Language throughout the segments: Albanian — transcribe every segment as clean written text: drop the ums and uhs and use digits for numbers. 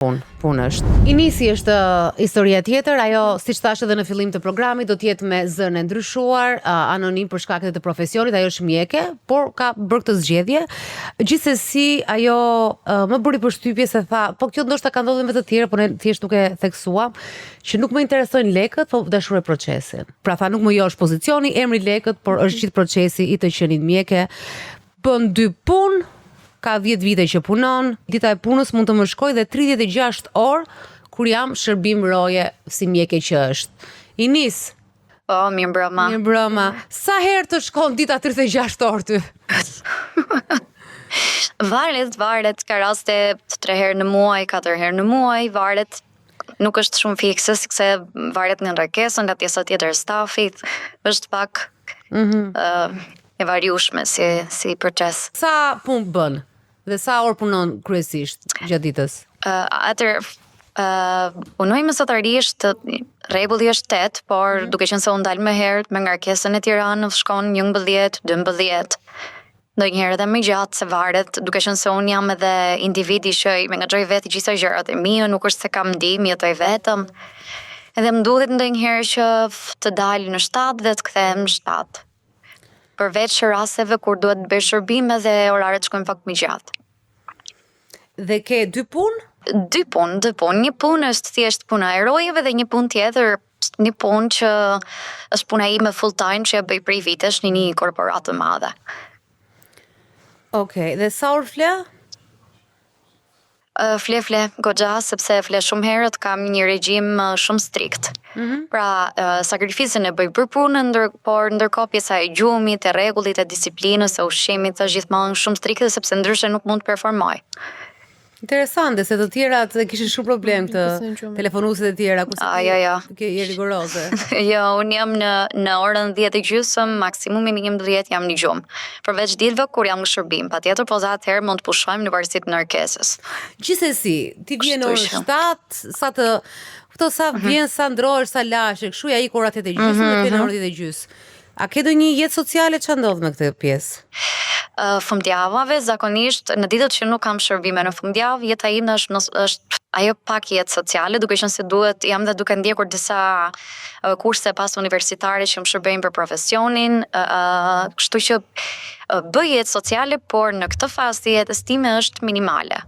Punë është. I nisi është historia tjetër, ajo siç thash edhe në fillim të programit do të jetë me zënë e ndryshuar, anonim për shkak të profesionit, ajo është mjeke, por ka bërë këtë zgjedhje. Gjithsesi ajo më bëri përshtypje se tha, po kjo ndoshta ka ndodhur me të tjerë, por ne thjesht nuk e theksuam, që nuk më interesojnë lekët, po dashuroj procesin. Pra tha nuk më josh pozicioni, emri lekët, por është gjithë procesi i të qenit mjeke. Bën 2 punë, ka 10 vite që punon, dita e punës mund të më shkoj dhe 36 orë kur jam shërbim roje si mjeke që është. I nis. Po, mirë mbrëma. Mirë mbrëma. Sa herë të shkon dita 36 orë ty? Varet, ka raste 3 herë në muaj, 4 herë në muaj, varet. Nuk është shumë fikse, se varet nga ndërkesën, nga pjesa tjetër e stafit, është pak e variushme si proces. Sa punë bën? Dhe sa orë punon kryesisht gjatë ditës? Punoj mesatarisht, rregulli është 8, por duke qenë se unë dal më herët me ngarkesën e Tiranës shkon 11, 12. Ndonjëherë edhe më gjatë, se varet, duke qenë se unë jam edhe individi që i menaxhoj vetë gjitha gjërat e mia, nuk është se kam ndihmë, jetoj vetëm. Edhe më duhet ndonjëherë që të dal në 7 dhe të kthehem në 7. Përveç rasteve kur duhet të bëj shërbime dhe oraret shkojnë pak më gjatë. Dhe ke 2 punë? 2 punë. Një punë është thjesht puna e rojeve dhe një punë tjetër është një punë që është puna ime full time që e bëj prej vitesh në një korporatë të madhe. Okej, dhe sa orë fle? Fle goxha, sepse fle shumë herët, kam një regjim shumë strikt. Pra, sakrificën e bëj për punën, por ndërkohë pjesa e gjumit, e rregullit, e disiplinës, e ushqimit është gjithmonë shumë strikte sepse ndryshe nuk mund të performoj. Interesante, se të tjerat kishin shumë problem të telefonuesit e tjera, ku ke je rigoroze. Jo, unë jam në orën 10:30, maksimumi 11 jam në gjumë. Përveç ditëve kur jam në shërbim, patjetër po za atëherë mund të pushojmë në varësi të ngarkesës. Gjithsesi, ti vjen orën 7, sa vjen, sa ndrohesh, sa lashe, kështu ja ik ora 8:30 dhe vjen orën 10:30. A ke do një jetë sociale, që ndodh me këtë pjesë? Fundjavave, zakonisht, në ditët që nuk kam shërbime në fundjavë, jeta ime është ajo pak jetë sociale, duke qenë se jam dhe duke ndjekur disa kurse pas universitare që më shërbejnë për profesionin, kështu që bëj jetë sociale, por në këtë fazë të jetës time është minimale.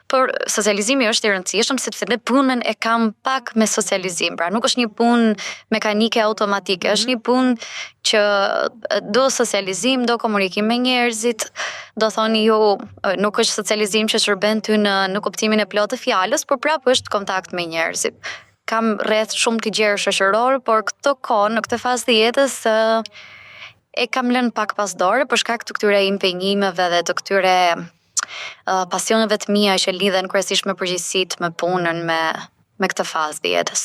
Por socializimi është i rëndësishëm sepse në punën e kam pak me socializim. Pra nuk është një punë mekanike automatike, është një punë që do socializim, do komunikim me njerëzit, do thoni ju, nuk është socializim që shërben ty në kuptimin e plotë të fjalës, por prapë është kontakt me njerëzit. Kam rreth shumë të gjerë shoqëror, por këtë kohë në këtë fazë të jetës e kam lënë pak pas dore për shkak të këtyre impenjimeve dhe të këtyre pasioneve të mia që lidhen kryesisht me përgjegjësitë, me punën, me këtë fazë të jetës.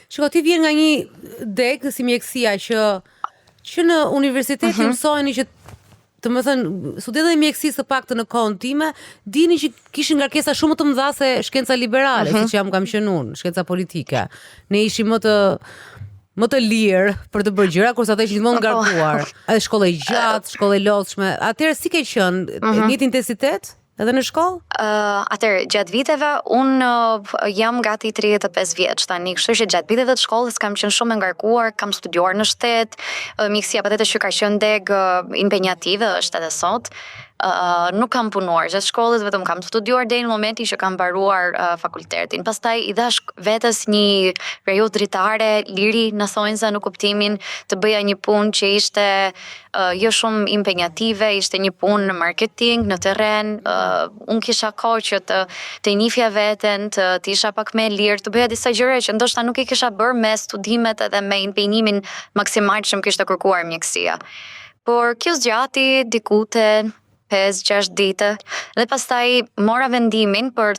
Shiko, ti vjen nga një deg si mjekësia që në universitet mësojnë që të më thënë, studentët e mjekësisë të paktën në kohën time, dini që kishin ngarkesa shumë të mëdha se shkenca liberale, siç kam qenë unë, shkenca politike. Ne ishim më të lirë për të bërë gjëra, kurse ata ishin gjithmonë ngarkuar. Edhe shkolla e gjatë, shkolla e lodhshme. Atëherë si ke qenë? Njëjtë intensitet edhe në shkollë? Atëherë, gjatë viteve, unë jam gati 35 vjeç tani, kështu që gjatë viteve të shkollës kam qenë shumë e ngarkuar, kam studiuar në shtet, mjekësia patjetër që ka qenë deg impenjative, është edhe sot. Nuk kam punuar gjatë shkollës, vetëm kam studiuar deri në momentin që kam mbaruar fakultetin. Pastaj i dash vetes një periudhë dritare, liri në thonjza në kuptimin të bëja një punë që ishte jo shumë impenjative, ishte një punë në marketing, në terren. Unë kisha kohë që të njihja veten, të isha pak më lirë, të bëja disa gjëra që ndoshta nuk i kisha bërë me studimet edhe me impenjimin maksimal që më kishte kërkuar mjekësia. Por kjo zgjati diku te 5-6 ditë dhe pastaj mora vendimin për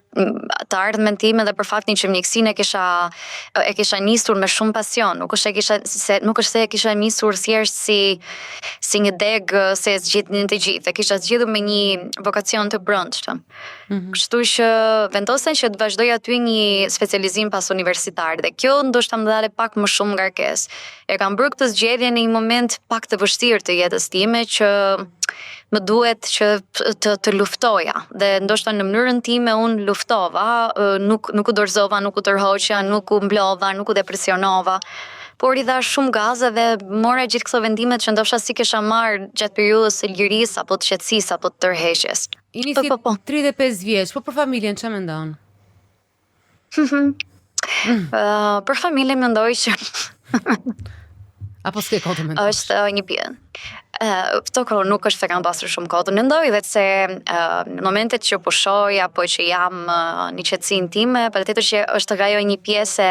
të ardhmen time dhe për faktin që mjekësinë e kisha nisur me shumë pasion, nuk është se e kisha nisur thjesht si një deg se e zgjidhnin të gjithë, e kisha zgjidhur me një vokacion të brendshëm. Kështu që vendosen që të vazhdoj aty një specializim pas universitar dhe kjo ndoshta më dale pak më shumë ngarkesë. E kam bërë këtë zgjedhje në një moment pak të vështirë të jetës time që më duhet që të luftoja dhe ndoshta në mënyrën time unë luftova, nuk u dorëzova, nuk u tërhoqja, nuk u mblodha, nuk u depresionova. Por i dha shumë gaze dhe mora gjithë këto vendimet që ndoshta si kisha marrë gjatë periudhës së lirisë apo të qetësisë apo të tërheqjes. Nisi 35 vjeç, po për familjen ç'a mendon? Për familjen mendoj që apo s'ke kohë të mendosh? Është një pjesë. Këto kohë nuk është se kam pasur shumë kohë të mendoj, vetë se në momentet që pushoj apo që jam një qetësinë time, patjetër që është ajo një pjesë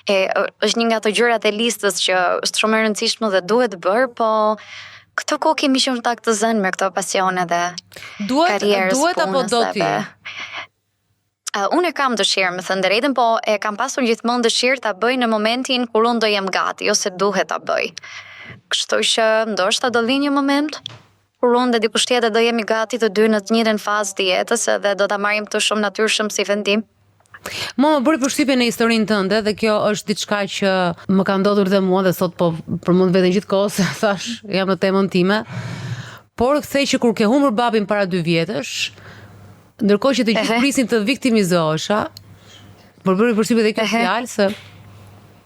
është një nga ato gjërat e listës që është shumë e rëndësishme dhe duhet bërë, po këto kohë kemi qenë tak të zënë me këto pasione dhe karrierës. Duhet apo do ti? Unë e kam dëshirë, me thënë drejtën, po e kam pasur gjithmonë dëshirë ta bëj në momentin kur unë do jem gati, ose duhet ta bëj. Kështu që ndoshta do vi një moment kur unë dhe dikush tjetër do jemi gati të dy në të njëjtën fazë të jetës dhe do ta marrim këtë shumë natyrshëm si vendim. Më bëri përshtypje në historinë tënde dhe kjo është diçka që më ka ndodhur dhe mua dhe sot po përmend veten gjithkohë se thash jam në temën time. Por kthej që kur ke humbur babin para 2 vjetësh, ndërkohë që të gjithë prisin të viktimizohesha, por bëri përshtypje dhe kjo fjalë se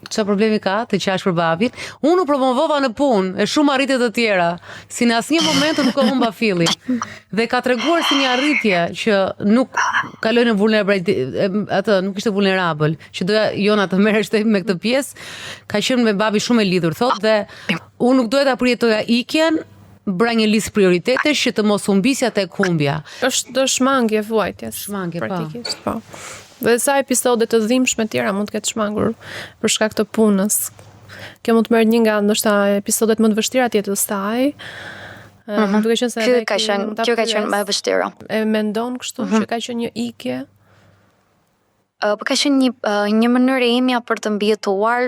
çfarë problemi ka të qash për babin. Unë u promovova në punë e shumë arritje të tjera, si në asnjë moment nuk e humba fillin. Dhe ka treguar si një arritje që nuk kaloi në nuk ishte vulnerabël, që doja Jona të merresh me këtë pjesë, ka qenë me babi shumë e lidhur, thotë, dhe unë nuk doja ta përjetoja ikjen, bra një listë prioritetesh që të mos humbisja tek humbja. Është shmangje vuajtjes. Shmangje, praktikisht, po. Dhe sa episode të dhimbshme tjera mund të ketë shmangur për shkak të punës. Kjo mund të merret një nga ndoshta episodet më të vështira të jetës saj. Duke qenë se kjo ka qenë më e vështira. E mendon kështu që ka qenë një ikje? Po ka qenë një mënyrë e imja për të mbijetuar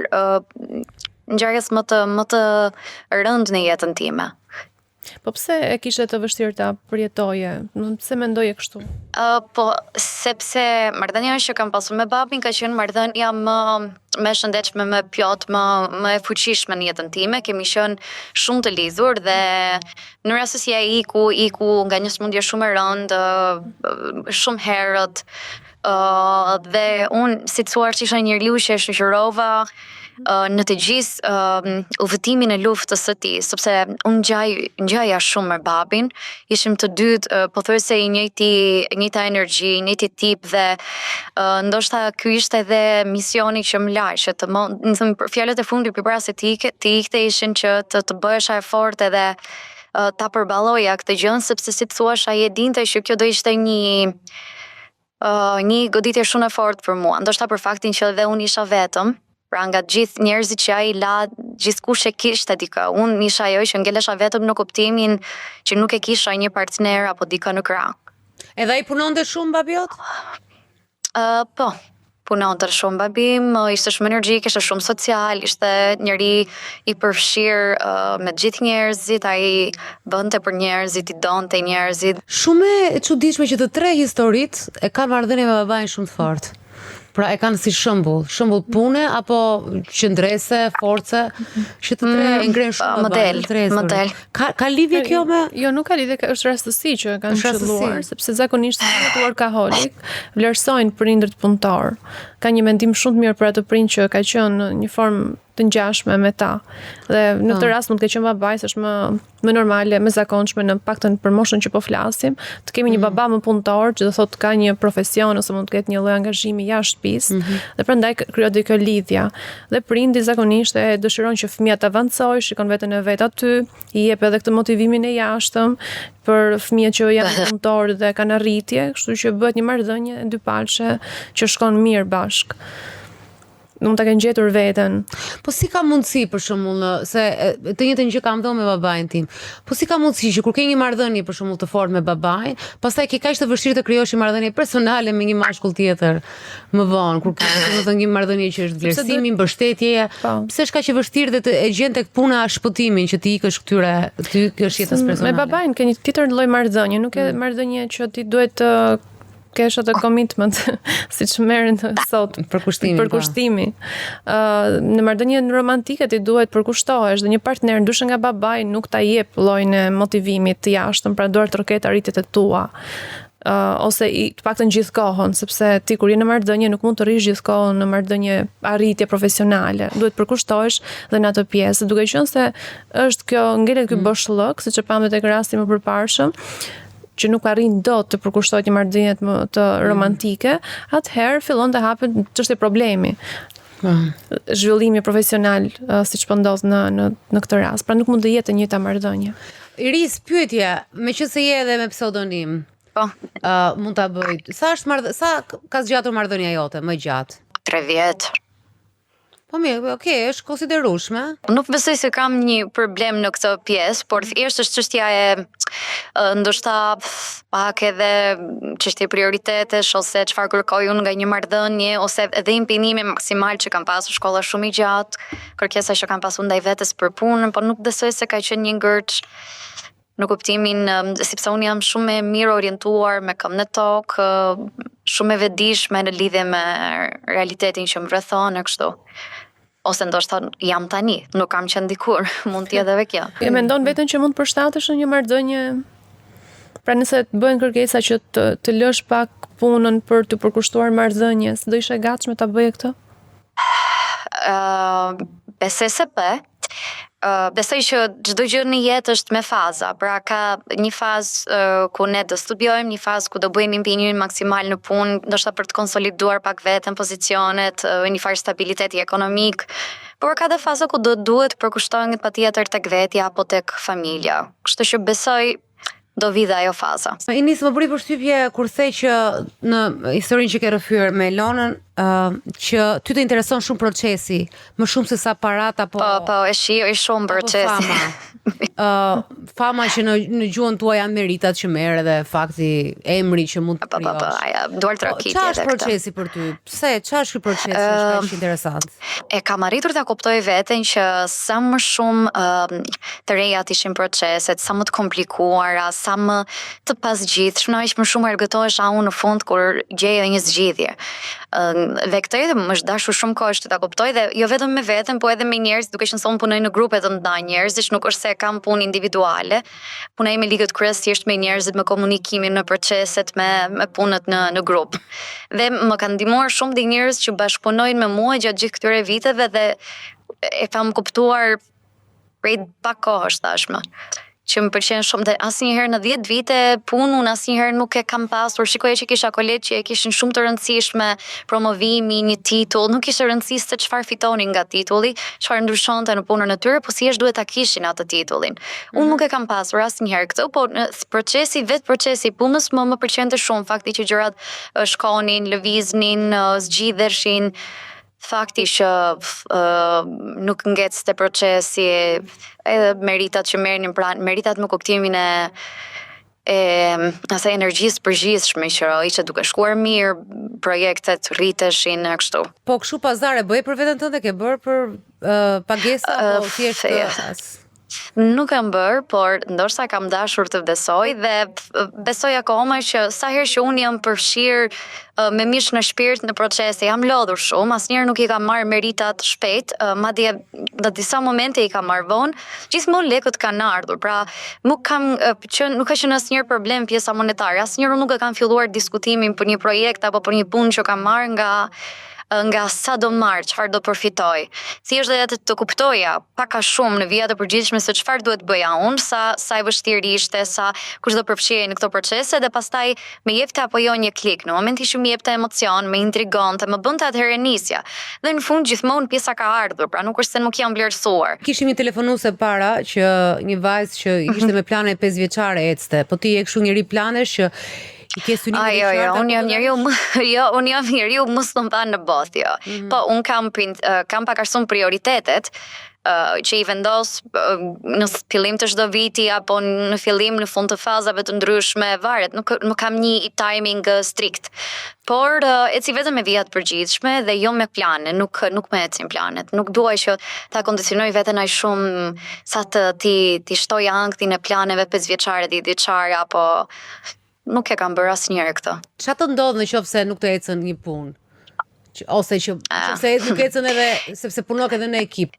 ngjarjes më të rëndë në jetën time. Po pse e kishte të vështirë ta përjetoje? Pse mendoje kështu? Po sepse marrëdhënia që kam pasur me babin ka qenë marrëdhënia më e shëndetshme, më e plot, më e fuqishme në jetën time. Kemi qenë shumë të lidhur dhe në rast se ai iku nga një smundje shumë e rëndë, shumë herët, dhe unë si të thuar që isha njeriu që e shoqërova në të gjithë udhëtimin e luftës së tij, sepse unë ngjaja shumë me babin, ishim të dytë pothuajse i njëjta energji, i njëjti tip dhe ndoshta ky ishte edhe misioni që më laj, që për fjalët e fundit përpara se ti ikte ishin që të bëhesha e fortë edhe ta përballoja këtë gjë, sepse si të thuash ai e dinte që kjo do ishte një goditje shumë e fortë për mua, ndoshta për faktin që edhe unë isha vetëm. Pra nga gjithë njerëzit që ai la, gjithkush e kishte dikë. Unë isha ajo që ngelesha vetëm në kuptimin që nuk e kisha një partner apo dikë në krah. Edhe ai punonte shumë babi jot? Po, punonte shumë babi, ishte shumë energjik, ishte shumë social, ishte njëri i përfshirë me gjithë njerëzit, ai bënte për njerëzit, i donte njerëzit. Shumë e çuditshme që të tre historitë e kanë marrëdhënie me babain shumë të fortë. Pra e kanë si shembull pune apo qëndrese, force, që të tre e ngren shumë model. Ka lidhje kjo me? Jo, nuk ka lidhje, është rastësi që kanë qelluar, sepse zakonisht workaholic vlerësojnë prindërt punëtor. Ka një mendim shumë të mirë për atë prind që ka qenë në një formë të ngjashme me ta. Dhe në këtë rast mund të ketë qenë babai, është më normale, më zakonshme në paktën për moshën që po flasim, të kemi një baba më punëtor që do thotë ka një profesion ose mund të ketë një lloj angazhimi jashtë shtëpisë, dhe prandaj krijohet kjo lidhja. Dhe prindi zakonisht e dëshiron që fëmia të avancojë, shikon veten e vet aty, i jep edhe këtë motivimin e jashtëm për fëmijët që janë punëtorë dhe kanë arritje, kështu që bëhet një marrëdhënie e dypalshe që shkon mirë bashk. Nuk ta kanë gjetur veten. Po si ka mundësi për shembull se të njëjtën gjë kam dhënë me babain tim. Po si ka mundësi që kur ke një marrëdhënie për shembull të fortë me babain, pastaj ke kaq të vështirë të krijosh një marrëdhënie personale me një mashkull tjetër më vonë, kur ke domethënë një marrëdhënie që është vlerësimi, mbështetje, pse është kaq e vështirë dhe të e gjen tek puna shpëtimin që ti ikësh këtyre, ty kjo është jetës personale. Me babain ke një tjetër lloj marrëdhënie, nuk e marrëdhënie që ti duhet kesh atë commitment, siç merren sot përkushtimi. Në marrëdhënien romantike ti duhet përkushtohesh dhe një partner ndryshe nga babai nuk ta jep llojin e motivimit të jashtëm, pra duhet të rroket arritjet e tua. Ose të paktën gjithë kohën, sepse ti kur je në marrëdhënie nuk mund të rrish gjithë kohën në marrëdhënie arritje profesionale. Duhet përkushtohesh dhe në atë pjesë, duke qenë se është kjo ngelet ky boshllëk, siç e pamë tek rasti më përparshëm, që nuk arrin dot të përkushtohet një marrëdhënie më të romantike, atëherë fillon të hapet çështje problemi. Zhvillimi profesional siç po ndodh në këtë rast, pra nuk mund të jetë e njëjta marrëdhënie. Iris, pyetje, meqense je edhe me pseudonim. Po. Mund ta bëj. Sa ka zgjatur marrëdhënia jote më gjatë? 3 vjet. Po mirë, okay, është konsiderueshme. Nuk besoj se kam një problem në këtë pjesë, por thjesht është çështja e ndoshta pak edhe çështje prioritetesh ose çfarë kërkoj unë nga një marrëdhënie ose edhe impenimi maksimal që kam pasur shkolla shumë i gjatë, kërkesa që kam pasur ndaj vetes për punën, por nuk besoj se ka qenë një ngërç në kuptimin sepse unë jam shumë e mirë orientuar me këmbë në tokë, shumë e vetëdijshme në lidhje me realitetin që më rrethon e kështu. Ose ndoshta jam tani, nuk kam qenë dikur, mund të jetë edhe kjo. E mendon veten që mund të përshtatesh në një marrëdhënie? Pra nëse të bëhen kërkesa që të lësh pak punën për të përkushtuar marrëdhënies, do ishe e gatshme ta bëje këtë? Besoj se po. Besoj që çdo gjë në jetë është me faza, pra ka një fazë ku ne do studiojmë, një fazë ku do bëjmë impinimin maksimal në punë, ndoshta për të konsoliduar pak veten, pozicionet, një farë stabiliteti ekonomik, por ka dhe faza ku do duhet përkushtohen patjetër tek vetja apo tek familja. Kështu që besoj do vi dhe ajo faza. Inis, më bëri përshtypje kur the që në historinë që ke rrëfyer me Elonën, që ty të intereson shumë procesi, më shumë se sa parat apo e shih shumë procesi. Fama që në gjuhën tuaj janë meritat që merr edhe fakti emri që mund të krijosh. Duart rakitje. Çfarë është procesi për ty? Pse? Çfarë është ky proces që është kaq interesant? E kam arritur ta kuptoj veten që sa më shumë të rejat ishin proceset, sa më të komplikuara, sa më të pasgjithshme, aq më shumë argëtohesha unë në fund kur gjeja një zgjidhje. Dhe këtë edhe më është dashur shumë kohë që ta kuptoj dhe jo vetëm me veten, po edhe me njerëz, duke qenë se unë punoj në grupe të mëdha njerëzish, nuk është se kam punë individuale, punoj me ligët kryesisht me njerëzit, me komunikimin, me proceset, me punët në grup. Dhe më kanë ndihmuar shumë dhe njerëz që bashkëpunojnë me mua gjatë gjithë këtyre viteve dhe e kam kuptuar prej pak kohësh tashmë. Që më pëlqen shumë dhe asnjëherë në 10 vite punë unë asnjëherë nuk e kam pasur. Shikoja që kisha kolegë që e kishin shumë të rëndësishme, promovimi, një titull, nuk kishte rëndësi se çfarë fitonin nga titulli, çfarë ndryshonte në punën e tyre, po thjesht duhet ta kishin atë titullin. Unë nuk e kam pasur asnjëherë këtë, po vetë procesi i punës më pëlqente shumë, fakti që gjërat shkonin, lëviznin, zgjidheshin. Fakti që nuk ngecste procesi, edhe meritat që merrnin, pra meritat me kuptimin e asaj energjisë përgjithshme që ishte duke shkuar mirë, projektet rriteshin e kështu. Po kështu pazare bëj për veten tënde, ke bërë për pagesa apo thjesht Nuk kam bërë, por ndoshta kam dashur të besoj dhe besoj akoma që sa herë që unë jam përfshirë me mish në shpirt në procese, jam lodhur shumë, asnjëherë nuk i kam marrë meritat shpejt, madje në disa momente i kam marrë vonë, gjithmonë lekët kanë ardhur. Pra, nuk ka qenë asnjëherë problem pjesa monetare, asnjëherë nuk e kam filluar diskutimin për një projekt apo për një punë që kam marrë nga sa do marrë, çfarë do përfitoj. Thjesht dhe të kuptoja pak a shumë në vijat e përgjithshme se çfarë duhet bëja unë, sa e vështirë ishte, sa kush do përfshihej në këto procese dhe pastaj më jepte apo jo një klik. Në momentin që më jepte emocion, më intrigonte, më bënte atëherë nisja. Dhe në fund gjithmonë pjesa ka ardhur, pra nuk është se nuk jam vlerësuar. Kishim një telefonuese para që një vajzë që ishte me plane 5 vjeçare ecste, po ti je kështu njëri planesh që unë jam njeriu më spontan në botë, jo. Po, unë kam pak a shumë prioritetet që i vendos në fillim të çdo viti apo në fillim në fund të fazave të ndryshme, varet, nuk kam një timing strikt. Por eci vetëm me vijat përgjithshme dhe jo me plane, nuk me ecin planet. Nuk duaj që ta kondicionoj veten aq shumë sa të ti shtoj anktin e planeve 5 vjeçare, 10 vjeçare apo nuk e kam bërë asnjëherë këtë. Çfarë të ndodh nëse nuk të ecën një punë? Ose që sepse nuk ecën edhe sepse punok edhe në ekip.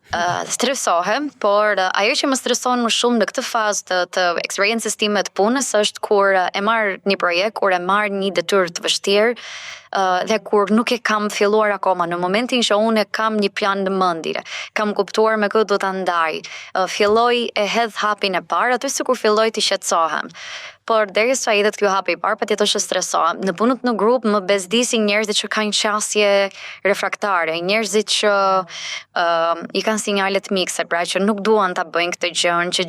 Stresohem, por ajo që më streson më shumë në këtë fazë të eksperiencës time të punës është kur e marr një projekt, kur e marr një detyrë të vështirë, dhe kur nuk e kam filluar akoma, në momentin që unë kam një plan në mendje, kam kuptuar me këtë do ta ndaj, filloj e hedh hapin e parë, aty sikur filloj të shqetësohem. Por derisa i hedhet ky hapi i parë, patjetër që stresohem. Në punët në grup më bezdisin njerëzit që kanë qasje refraktare, njerëzit që i kanë sinjalet mikse, pra që nuk duan ta bëjnë këtë gjë, që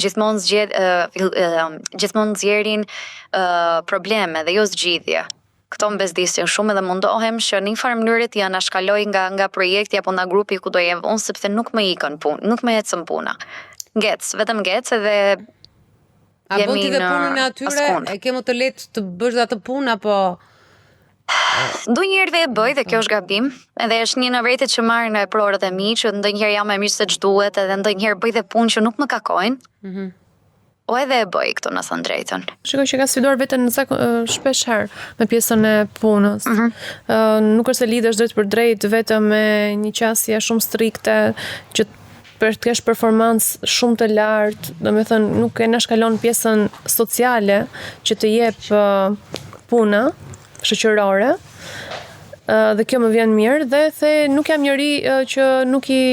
gjithmonë nxjerrin probleme dhe jo zgjidhje. Këto më bezdisin shumë edhe mundohem që në një farë mënyrë të janë shkaloj nga projekti apo nga grupi ku do jem unë, sepse nuk më ikën punë, nuk më ecën puna. Vetëm ngec edhe a bën ti dhe punën e atyre, e ke më të lehtë të bësh atë punë apo ndonjëherë dhe e bëj dhe kjo është gabim, edhe është një në vretet që marrin në prorët e mi, që ndonjëherë jam e mirë se ç'duhet, edhe ndonjëherë bëj dhe punë që nuk më kakojnë. O edhe e bëj këto në thënë drejtën. Shikoj që ka sfiduar veten shpesh herë me pjesën e punës. Nuk është se lidhesh drejt për drejt vetëm me një qasje shumë strikte që për të kesh performancë shumë të lartë, domethënë nuk e shkalon pjesën sociale që të jep puna shoqërore. Dhe kjo më vjen mirë dhe nuk jam njëri që nuk i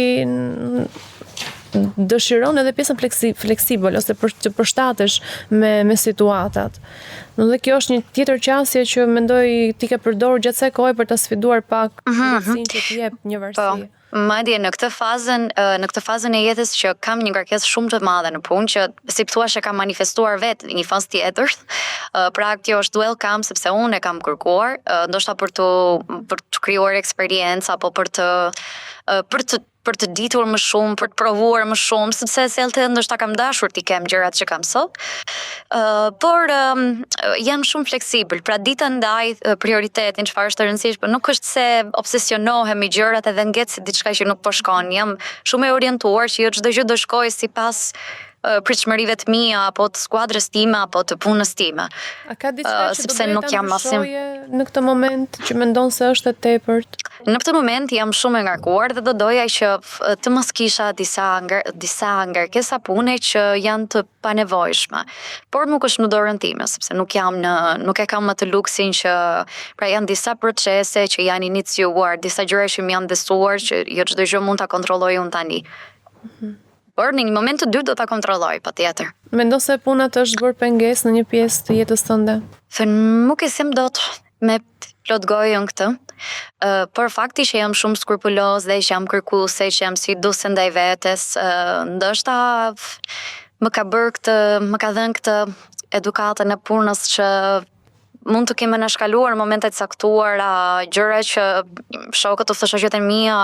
dëshiron edhe pjesën fleksibël ose të përshtatesh me situatat. Dhe kjo është një tjetër qasje që mendoj ti ke përdorur gjatë kësaj kohe për ta sfiduar pak mundësinë që të jep një varësi. Madje në këtë fazën e jetës që kam një ngarkesë shumë të madhe në punë, që si thua e kam manifestuar vetë një fazë tjetër. Pra kjo është welcome sepse unë e kam kërkuar, ndoshta për të krijuar eksperiencë apo për të ditur më shumë, për të provuar më shumë, sepse selte ndoshta kam dashur t'i kem gjërat që kam sot. Por jam shumë fleksibël, pra dita ndaj prioritetin, çfarë është e rëndësishme, por nuk është se obsesionohem me gjërat edhe ngec se diçka që nuk po shkon. Jam shumë e orientuar që jo çdo gjë do shkojë sipas pritshmërive të mia apo të skuadrës time apo të punës time. A ka diçka që sepse nuk jam në këtë moment që mendon se është e tepërt? Në këtë moment jam shumë e ngarkuar dhe do doja që të mos kisha disa ngarkesa pune që janë të panevojshme. Por nuk është në dorën time, sepse nuk e kam më të luksin që pra janë disa procese që janë iniciuar, disa gjëra që më janë besuar që jo çdo gjë mund ta kontrolloj unë tani. Por në një moment të dytë do ta kontrolloj, patjetër. Mendon se puna të është bërë pengesë në një pjesë të jetës tënde? Nuk e them dot me plot gojën këtë, por fakti që jam shumë skrupuloz dhe që jam kërkuese, që jam sfiduese ndaj vetes, ndoshta më ka dhënë këtë edukatën e punës që mund të kemë shkaluar momente të caktuara, gjëra që shokët ose shoqjet e mia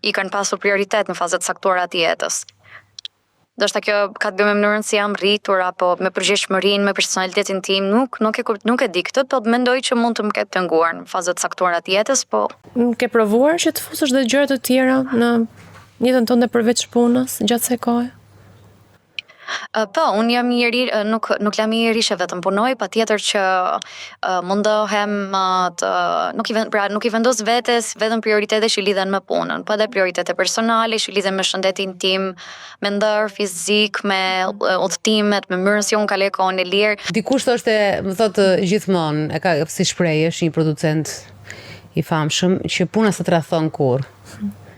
i kanë pasur prioritet në fazat caktuara të jetës. Ndoshta kjo ka të bëjë me mënyrën si jam rritur apo me përgjegjësinë, me personalitetin tim, nuk e di këtë, por mendoj që mund të më ketë penguar në fazat caktuara të jetës, po ke provuar që të fusësh dhe gjëra të tjera në jetën tënde përveç punës gjatë kësaj kohe? Po, unë jam njëri, nuk jam njëri që vetëm punoj, patjetër që mundohem nuk i vendos vetes vetëm prioritete që lidhen me punën, po edhe prioritete personale që lidhen me shëndetin tim, me ndër fizik, me udhëtimet, me mënyrën si unë kaloj kohën e lirë. Dikush thoshte, më thotë gjithmonë, e ka si shprehje, një producent i famshëm, që puna s'të rrethon kurrë.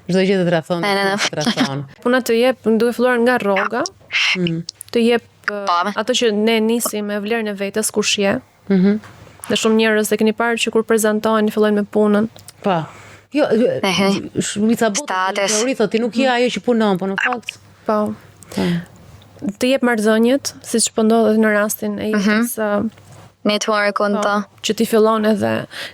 Çdo gjë të rrethon. Puna të jep, duhet filluar nga rroga. Të jep ato që ne nisim me vlerën e vetes kur shje. Dhe shumë njerëz e keni parë që kur prezantohen fillojnë me punën. Po. Jo, shumica teori thotë ti nuk je ajo që punon, po në fakt. Po. Të jep marrëdhëniet, siç po ndodhet në rastin e jetës networkun të. Që ti fillon edhe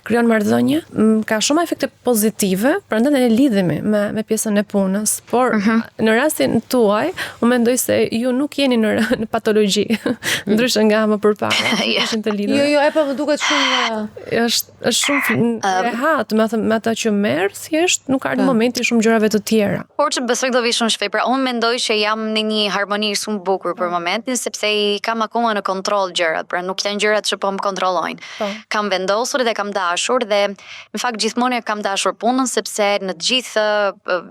krijon marrëdhënie, ka shumë efekte pozitive, prandaj ne lidhemi me pjesën e punës, por në rastin tuaj, unë mendoj se ju nuk jeni në patologji, ndryshe nga më përpara. Ishin të lidhur. Jo, e po më duket shumë është shumë rehat me ata që merr, thjesht nuk ardh momenti shumë gjërave të tjera. Por që besoj do vi shumë shpejt. Pra unë mendoj që jam në një harmoni shumë bukur për momentin, sepse i kam akoma në kontroll gjërat, pra nuk janë gjërat që po më kontrollojnë. Kam vendosur dhe kam dashur dhe në fakt gjithmonë e kam dashur punën sepse në të gjithë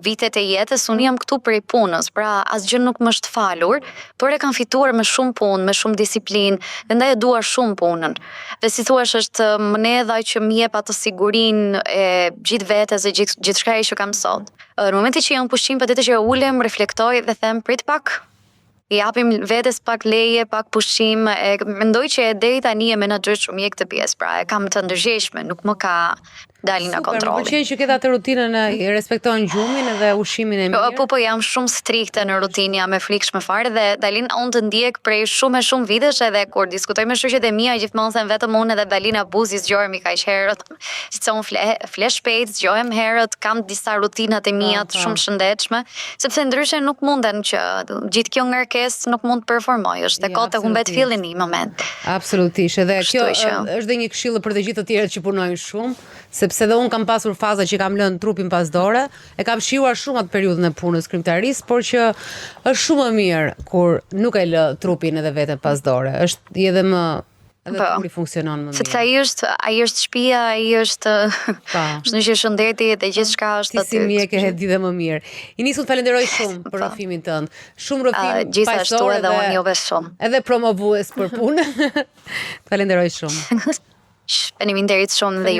vitet e jetës unë jam këtu për i punës, pra asgjë nuk më është falur, por e kam fituar me shumë punë, me shumë disiplinë dhe ndaj e dua shumë punën. Dhe si thuash është monedha që më jep atë sigurinë e gjithë vetes dhe gjithçka që kam sot. Në momentin që jam pushim, patjetër që ulem, reflektoj dhe them prit pak. I japim vetes pak leje, pak pushim, mendoj që deri tani e menaxhoj shumë mirë këtë pjesë, pra e kam të ndërgjegjshme, nuk më ka dalin nga kontrolli. Më pëlqen që ketë atë rutinën i respekton gjumin dhe ushqimin e mirë. Po jam shumë strikte në rutinë, jam e frikshme fare dhe Dalin unë të ndjek prej shumë vitesh edhe kur diskutoj me shoqet e mia gjithmonë them vetëm unë edhe Dalina Buzi zgjohemi kaq herët. Siç unë fle shpejt, zgjohem herët, kam disa rutinat e mia të shumë shëndetshme, sepse ndryshe nuk munden që gjithë kjo ngarkesë nuk mund të performoj, është koha të humbet fillin në një moment. Absolutisht, edhe kjo është dhe një këshill për të gjithë të tjerët që punojnë shumë, sepse dhe unë kam pasur faza që kam lënë trupin pas dore, e kam shijuar shumë atë periudhën e punës krimtarisë, por që është shumë më mirë kur nuk e lë trupin edhe veten pas dore. Është edhe më trupi funksionon më mirë. Sepse ai është shtëpia, ai është është një shëndeti dhe gjithçka është aty. Si mjek e di dhe më mirë. Inis, unë falenderoj shumë për rrëfimin tënd. Shumë rrëfim gjithashtu edhe unë juve shumë. Edhe promovues për punë. Falenderoj shumë. Faleminderit shumë dhe ju.